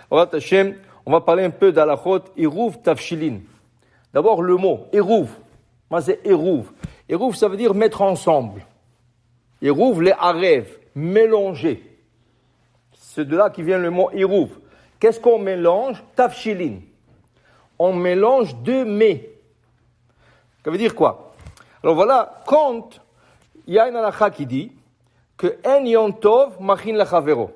Orat Hashem, on va parler un peu d'Alachot, Iruv Tavshilin. D'abord, le mot, Iruv. Moi, c'est Iruv. Iruv, ça veut dire mettre ensemble. Iruv, les Arev, mélanger. C'est de là qui vient le mot Iruv. Qu'est-ce qu'on mélange? Tavshilin. On mélange deux mets. Ça veut dire quoi? Alors voilà, quand il y a une halakha qui dit que un Yom Tov machin lachavero.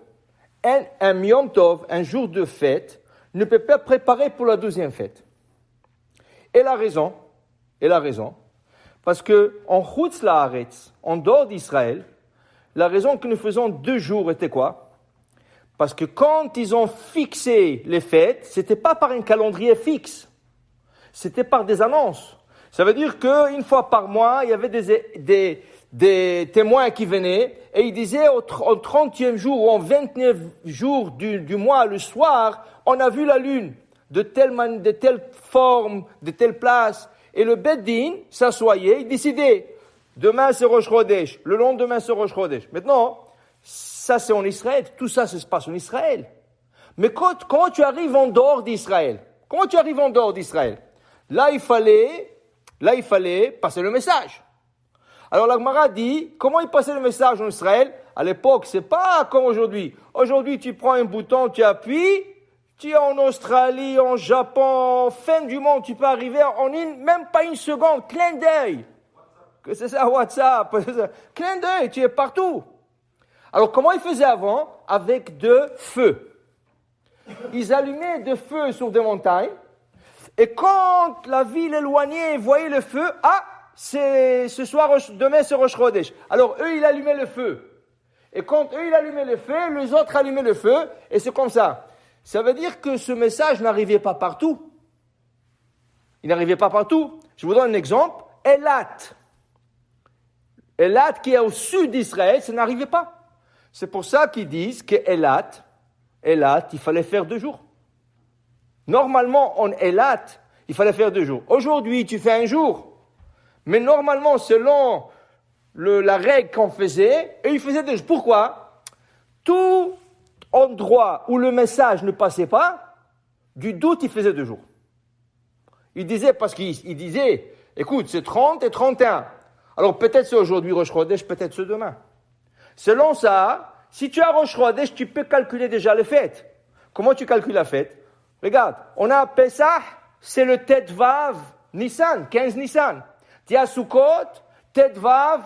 Un Yom Tov, un jour de fête, ne peut pas préparer pour la deuxième fête. Et la raison, parce que en Chutz Laaretz, en dehors d'Israël, la raison que nous faisons 2 jours était quoi? Parce que quand ils ont fixé les fêtes, c'était pas par un calendrier fixe, c'était par des annonces. Ça veut dire qu'une fois par mois, il y avait des témoins qui venaient et ils disaient au 30e jour ou au 29 jour du mois, le soir, on a vu la lune de telle forme, de telle place. Et le Beddin s'assoyait, il décidait, demain c'est Rosh Chodesh, le lendemain c'est Rosh Chodesh. Maintenant, ça c'est en Israël, tout ça se passe en Israël. Mais comment tu arrives en dehors d'Israël? Là, il fallait passer le message. Alors la Gemara dit, comment il passait le message en Israël? À l'époque, c'est pas comme aujourd'hui. Aujourd'hui, tu prends un bouton, tu appuies, tu es en Australie, en Japon, fin du monde, tu peux arriver en même pas une seconde, clin d'œil. Que c'est ça, WhatsApp, clin d'œil, tu es partout. Alors comment ils faisaient avant? Avec de feu. Ils allumaient de feu sur des montagnes, et quand la ville éloignée voyait le feu, c'est ce soir, demain c'est Rosh Chodesh. Alors eux, ils allumaient le feu. Et quand eux, ils allumaient le feu, les autres allumaient le feu, et c'est comme ça. Ça veut dire que ce message n'arrivait pas partout. Il n'arrivait pas partout. Je vous donne un exemple. Elat qui est au sud d'Israël, ça n'arrivait pas. C'est pour ça qu'ils disent que Elat, il fallait faire 2 jours. Normalement, en Elat, il fallait faire 2 jours. Aujourd'hui, tu fais 1 jour. Mais normalement, selon la règle qu'on faisait, ils faisaient 2 jours. Pourquoi? Tout endroit où le message ne passait pas, du doute, il faisait 2 jours. Il disait, parce qu'il disait, écoute, c'est 30 et 31. Alors peut-être c'est aujourd'hui Rosh Chodesh, peut-être c'est demain. Selon ça, si tu as Rosh Chodesh, tu peux calculer déjà les fêtes. Comment tu calcules la fête? Regarde, on a Pesach, c'est le Tet Vav Nissan, 15 Nissan. Tu as Sukkot, Tet Vav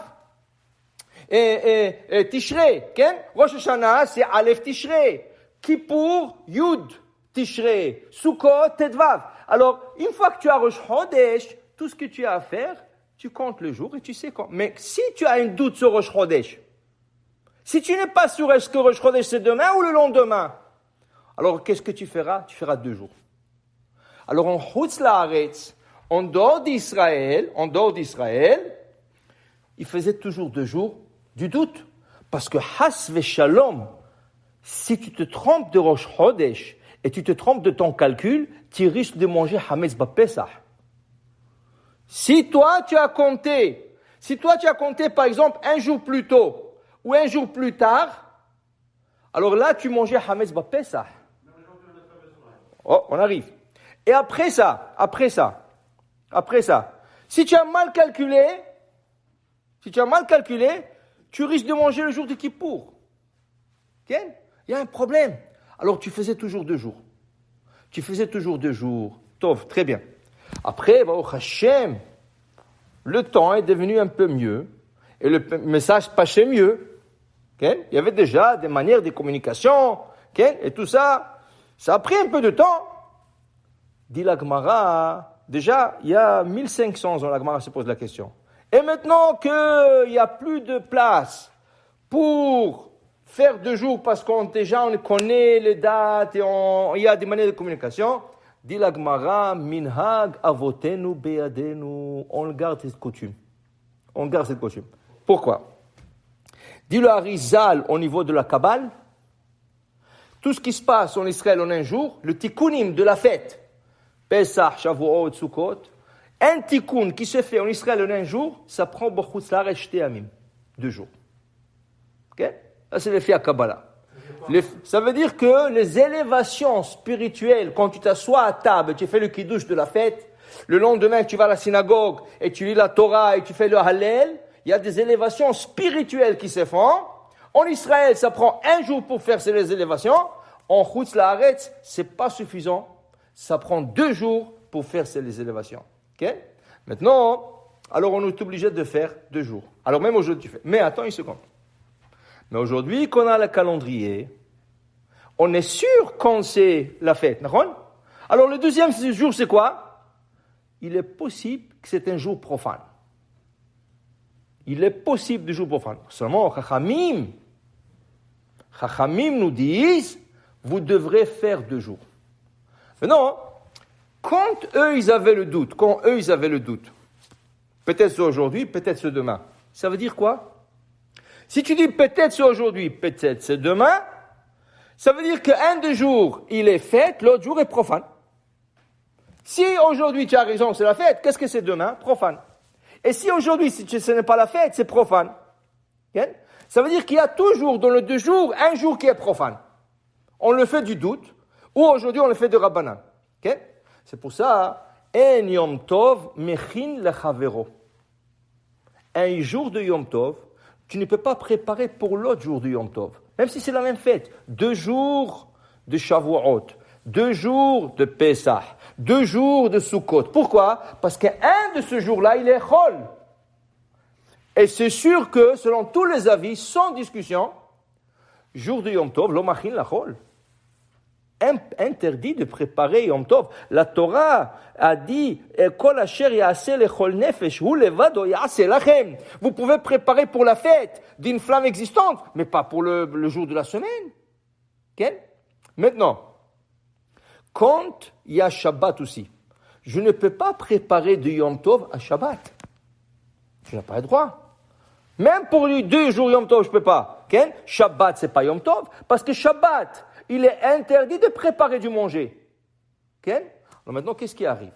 et Tishrei. Rosh Hashanah, c'est Aleph Tishrei. Kippour, Yud Tishrei. Sukkot, Tet Vav. Alors, une fois que tu as Rosh Chodesh, tout ce que tu as à faire, tu comptes le jour et tu sais quand. Mais si tu as un doute sur Rosh Chodesh, si tu n'es pas sûr est-ce que Rosh Chodesh c'est demain ou le lendemain, alors qu'est-ce que tu feras? Tu feras 2 jours. Alors en Chutz Laaretz, en dehors d'Israël, il faisait toujours 2 jours du doute. Parce que Has Veshalom, si tu te trompes de Rosh Chodesh et tu te trompes de ton calcul, tu risques de manger Hametz Bapesach. Si toi tu as compté par exemple 1 jour plus tôt ou 1 jour plus tard, alors là tu mangeais Hametz Bapesach. Oh, on arrive. Et après ça, si tu as mal calculé, tu risques de manger le jour de Kippour. Okay? Il y a un problème. Alors tu faisais toujours 2 jours. Tov, très bien. Après, Baruch Hashem, le temps est devenu un peu mieux et le message passait mieux. Okay? Il y avait déjà des manières de communication, okay? Et tout ça, ça a pris un peu de temps. Dit la Gemara, déjà, il y a 1500 ans, la Gemara se pose la question. Et maintenant qu'il n'y a plus de place pour faire 2 jours parce qu'on connaît les dates et il y a des manières de communication, dit la Gemara, minhag avotenu beadenu, on garde cette coutume. Pourquoi? Dit le Harizal au niveau de la Kabbale, tout ce qui se passe en Israël en 1 jour, le tikkunim de la fête, Pesach, Shavuot, Sukkot, un tikkun qui se fait en Israël en 1 jour, ça prend B'chutz Laaretz 2 jours. Ok? Ça c'est l'effet à Kabbalah. Ça veut dire que les élévations spirituelles, quand tu t'assois à table, tu fais le kiddush de la fête, le lendemain tu vas à la synagogue et tu lis la Torah et tu fais le Hallel, il y a des élévations spirituelles qui se font. En Israël, ça prend un jour pour faire ces élévations. En Chutz La'aretz, c'est pas suffisant. Ça prend 2 jours pour faire ces élévations. Okay? Maintenant, alors on est obligé de faire 2 jours. Alors même aujourd'hui tu fais. Mais attends une seconde. Mais aujourd'hui, qu'on a le calendrier, on est sûr quand c'est la fête. Alors le deuxième jour, c'est quoi? Il est possible que c'est un jour profane. Il est possible du jour profane. Seulement, Chachamim nous disent, vous devrez faire 2 jours. Maintenant, quand eux, ils avaient le doute, peut-être c'est aujourd'hui, peut-être c'est demain, ça veut dire quoi? Si tu dis peut-être c'est aujourd'hui, peut-être c'est demain, ça veut dire qu'un des jours, il est fête, l'autre jour est profane. Si aujourd'hui tu as raison, c'est la fête, qu'est-ce que c'est demain? Profane. Et si aujourd'hui, ce n'est pas la fête, c'est profane. Okay? Ça veut dire qu'il y a toujours dans les 2 jours, un jour qui est profane. On le fait du doute, ou aujourd'hui on le fait de Rabbanan. Okay? C'est pour ça, en Yom Tov mechin lechavero. Un jour de Yom Tov, tu ne peux pas préparer pour l'autre jour de Yom Tov. Même si c'est la même fête. 2 jours de Shavuot, 2 jours de Pesach, 2 jours de Sukkot. Pourquoi? Parce qu'un de ce jour-là, il est Chol. Et c'est sûr que, selon tous les avis, sans discussion, jour de Yom Tov, lo machin la Chol. Interdit de préparer Yom Tov. La Torah a dit Kol asher ya'aseh lechol nefesh hu levado ya'aseh lachem. Vous pouvez préparer pour la fête d'une flamme existante, mais pas pour le jour de la semaine. Okay? Maintenant, quand il y a Shabbat aussi, je ne peux pas préparer de Yom Tov à Shabbat. Je n'ai pas le droit. Même pour les 2 jours Yom Tov, je ne peux pas. Okay? Shabbat, c'est pas Yom Tov, parce que Shabbat, il est interdit de préparer du manger. Okay? Alors maintenant, qu'est-ce qui arrive?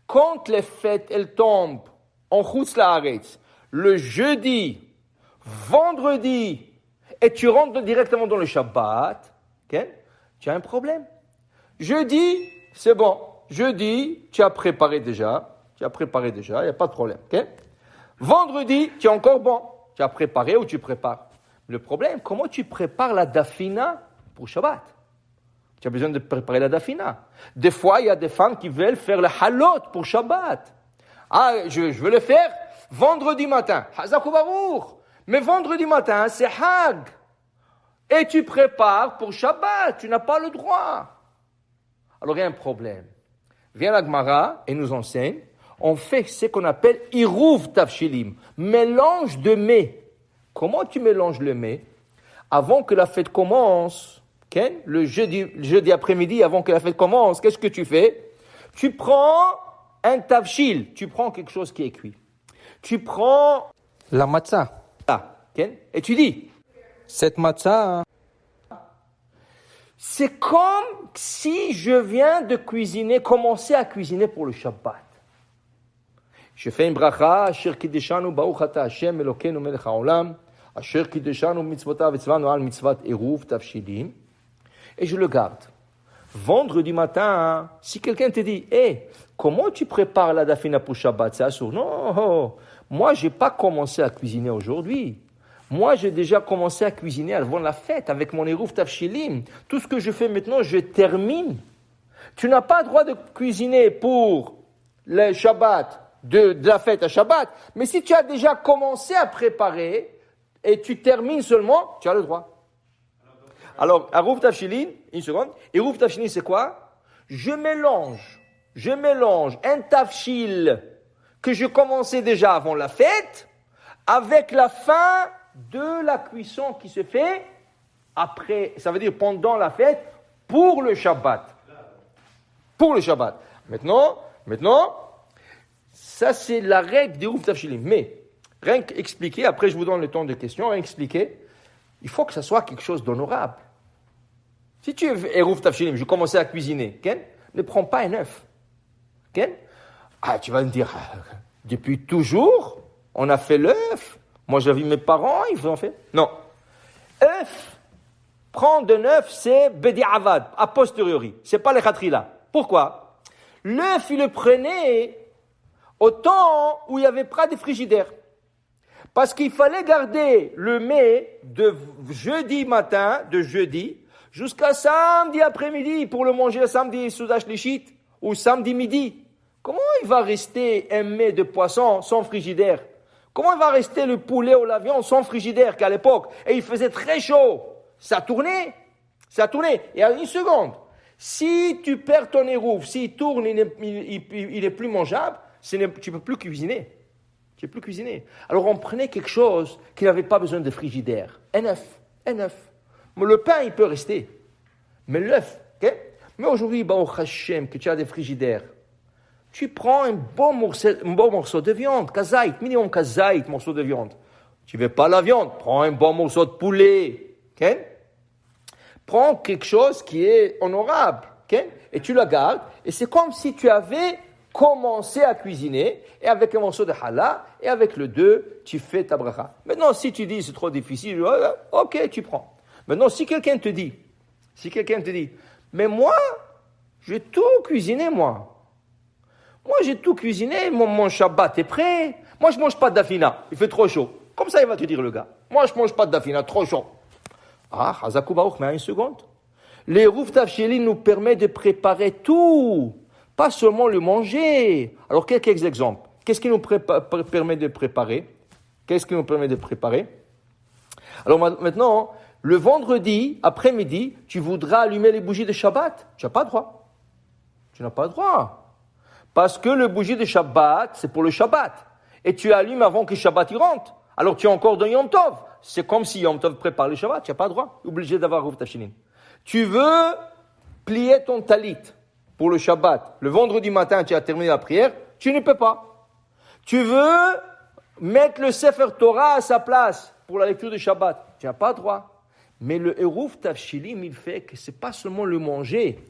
Quand les fêtes, elles tombent en Chutz La'aretz, le jeudi, vendredi, et tu rentres directement dans le Shabbat, okay? Tu as un problème. Jeudi, c'est bon. Jeudi, tu as préparé déjà, il n'y a pas de problème. Okay? Vendredi, tu es encore bon. Tu as préparé ou tu prépares. Le problème, comment tu prépares la dafina pour Shabbat? Tu as besoin de préparer la dafina. Des fois, il y a des femmes qui veulent faire le halot pour Shabbat. Ah, je veux le faire vendredi matin. Hazakou barour. Mais vendredi matin, c'est Hag. Et tu prépares pour Shabbat. Tu n'as pas le droit. Alors, il y a un problème. Vient la Gemara et nous enseigne. On fait ce qu'on appelle Iruv Tavshilim. Mélange de mets. Comment tu mélanges le mets? Avant que la fête commence, okay? Le jeudi après-midi, avant que la fête commence, qu'est-ce que tu fais? Tu prends un tavshil, tu prends quelque chose qui est cuit. Tu prends la matzah, okay? Et tu dis, cette matzah, c'est comme si je viens de commencer à cuisiner pour le Shabbat. Je fais une bracha, Asher Kideshanu Baruch Ata Hashem Elokeinu Melech HaOlam, Asher Kideshanu Mitzvotav Etzvanu Al Mitzvat Eruv Tavshilim, et je le garde. Vendredi matin, si quelqu'un te dit, comment tu prépares la dafina pour Shabbat? C'est assourd. Non, moi j'ai pas commencé à cuisiner aujourd'hui. Moi j'ai déjà commencé à cuisiner avant la fête avec mon Eruv Tavshilim. Tout ce que je fais maintenant, je termine. Tu n'as pas le droit de cuisiner pour le Shabbat, de la fête à Shabbat, mais si tu as déjà commencé à préparer et tu termines seulement, tu as le droit. Alors, Eruv Tavshilin, une seconde, Eruv Tavshilin c'est quoi? Je mélange un tavshil que je commençais déjà avant la fête avec la fin de la cuisson qui se fait après, ça veut dire pendant la fête, pour le Shabbat. Pour le Shabbat. Maintenant, ça, c'est la règle d'Eruv Tavshilim. Mais, rien qu'expliquer, après je vous donne le temps de questions, rien qu'expliquer, il faut que ça soit quelque chose d'honorable. Si tu es Eruv Tavshilim, je commençais à cuisiner, ne prends pas un œuf. Tu vas me dire, depuis toujours, on a fait l'œuf. Moi, j'ai vu mes parents, ils ont fait. Non. œuf, Prendre de neuf, c'est bedi'avad, a posteriori. C'est pas le khatrila. Pourquoi? L'œuf, il le prenait au temps où il n'y avait pas de frigidaire. Parce qu'il fallait garder le mets de jeudi matin, de jeudi, jusqu'à samedi après-midi pour le manger samedi Soudash Lichit ou samedi midi. Comment il va rester un mets de poisson sans frigidaire? Comment il va rester le poulet ou la viande sans frigidaire qu'à l'époque? Et il faisait très chaud. Ça tournait. Et à une seconde, si tu perds ton érouf, s'il tourne, il est plus mangeable, tu ne peux plus cuisiner. Alors on prenait quelque chose qui n'avait pas besoin de frigidaire. Un œuf. Mais le pain, il peut rester. Mais l'œuf, ok? Mais aujourd'hui, au Hashem, que tu as des frigidaires, tu prends un bon morceau de viande, kazaït, minimum kazaït, morceau de viande. Tu ne veux pas la viande, prends un bon morceau de poulet. Ok? Prends quelque chose qui est honorable. Ok? Et tu la gardes. Et c'est comme si tu avais commencé à cuisiner, et avec un morceau de halal, et avec le 2, tu fais ta bracha. Maintenant, si tu dis c'est trop difficile, ok, tu prends. Maintenant, si quelqu'un te dit, mais moi, j'ai tout cuisiné, moi j'ai tout cuisiné, mon Shabbat est prêt, moi je mange pas de dafina, il fait trop chaud. Comme ça, il va te dire le gars, moi je mange pas de dafina, trop chaud. Ah, Hazakubaouk, mais une seconde. Les Rouf Tafshili nous permet de préparer tout. Pas seulement le manger. Alors, quelques exemples. Qu'est-ce qui nous permet de préparer? Alors, maintenant, le vendredi, après-midi, tu voudras allumer les bougies de Shabbat. Tu n'as pas droit. Parce que le bougie de Shabbat, c'est pour le Shabbat. Et tu allumes avant que Shabbat y rentre. Alors, tu es encore dans Yom Tov. C'est comme si Yom Tov prépare le Shabbat. Tu n'as pas droit. Obligé d'avoir Rouf Tafshilin. Tu veux plier ton talit pour le Shabbat. Le vendredi matin, tu as terminé la prière, tu ne peux pas. Tu veux mettre le Sefer Torah à sa place pour la lecture du Shabbat, tu n'as pas droit. Mais le Eruv Tafshilim, il fait que ce n'est pas seulement le manger.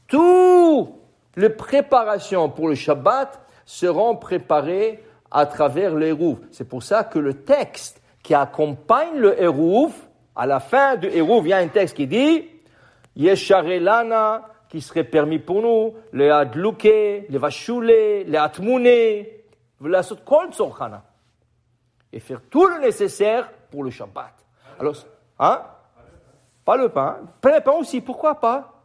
Toutes les préparations pour le Shabbat seront préparées à travers l'Eruv. C'est pour ça que le texte qui accompagne le Eruv, à la fin du Eruv, il y a un texte qui dit Yesharelana, qui serait permis pour nous, les adlouke, les vachoulé, les atmouné, et faire tout le nécessaire pour le Shabbat. Alors, pas le pain. Le pain aussi, pourquoi pas?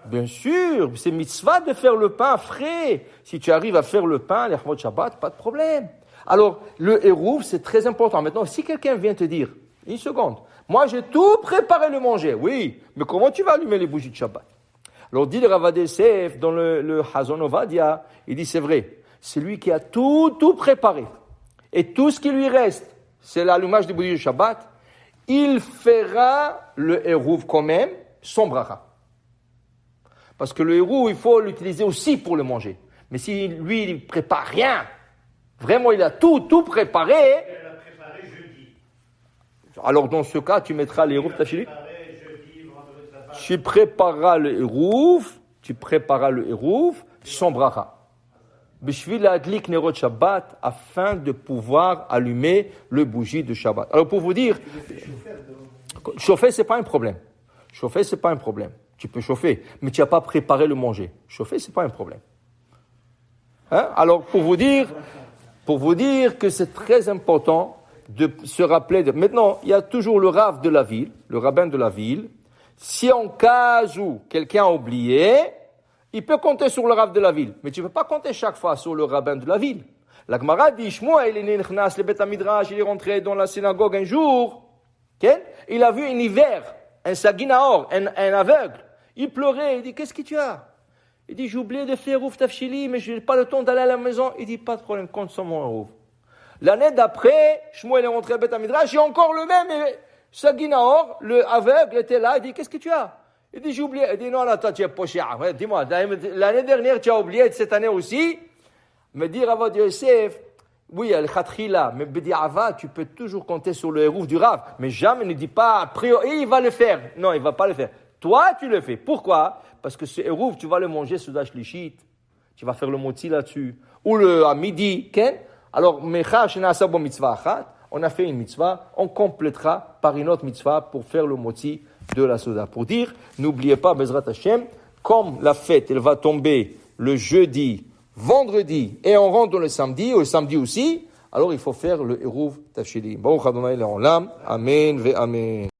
Bien sûr, c'est mitzvah de faire le pain frais. Si tu arrives à faire le pain, les Shabbat, pas de problème. Alors, le Eruv, c'est très important. Maintenant, si quelqu'un vient te dire, une seconde, moi j'ai tout préparé le manger, oui, mais comment tu vas allumer les bougies de Shabbat? Alors, dit le Rav Adesef dans le Hazon Ovadia, il dit c'est vrai, c'est lui qui a tout préparé. Et tout ce qui lui reste, c'est l'allumage des bougies de Shabbat, il fera le Eruv quand même, son bracha. Parce que le Eruv, il faut l'utiliser aussi pour le manger. Mais si lui, il ne prépare rien, vraiment il a tout préparé. Elle a préparé jeudi. Alors dans ce cas, tu mettras les Eruv Tafshili. Tu prépareras le Eruv, son bracha. Bishvil adlik nerot Shabbat, afin de pouvoir allumer le bougie de Shabbat. Alors pour vous dire, chauffer c'est pas un problème. Tu peux chauffer, mais tu n'as pas préparé le manger. Chauffer c'est pas un problème. Alors pour vous dire que c'est très important de se rappeler de. Maintenant, il y a toujours le rabbin de la ville. Si en cas où quelqu'un a oublié, il peut compter sur le rabbin de la ville. Mais tu ne peux pas compter chaque fois sur le rabbin de la ville. La Gemara dit, Shmuel, il est rentré dans la synagogue un jour. Il a vu un hiver, un saginaor, un aveugle. Il pleurait, il dit, qu'est-ce que tu as? Il dit, j'ai oublié de faire Rouf Tafshili, mais je n'ai pas le temps d'aller à la maison. Il dit, pas de problème, compte sur mon Rouf. L'année d'après, Shmuel est rentré à Beth Amidrash, il y a encore le même saginaor, le aveugle était là, il dit, qu'est-ce que tu as? Il dit, j'ai oublié. Il dit, non, toi, tu es poché. Dis-moi, l'année dernière, tu as oublié, cette année aussi. Mais dire à votre Yosef, oui, el khatrila, mais bedi'ava, tu peux toujours compter sur le hérouf du Rav. Mais jamais ne dis pas, a priori, il va le faire. Non, il ne va pas le faire. Toi, tu le fais. Pourquoi? Parce que ce hérouf, tu vas le manger sous Dashlichit. Tu vas faire le moti là-dessus. Ou à midi, alors, mecha, shena sabo mitzvah achat. on a fait une mitzvah, on complétera par une autre mitzvah pour faire le motzi de la Souda. Pour dire, n'oubliez pas, Bezrat Hashem, comme la fête, elle va tomber le jeudi, vendredi, et on rentre le samedi aussi, alors il faut faire le Eruv Tafshilim. Baruch Adonai Le'olam, Amen ve Amen.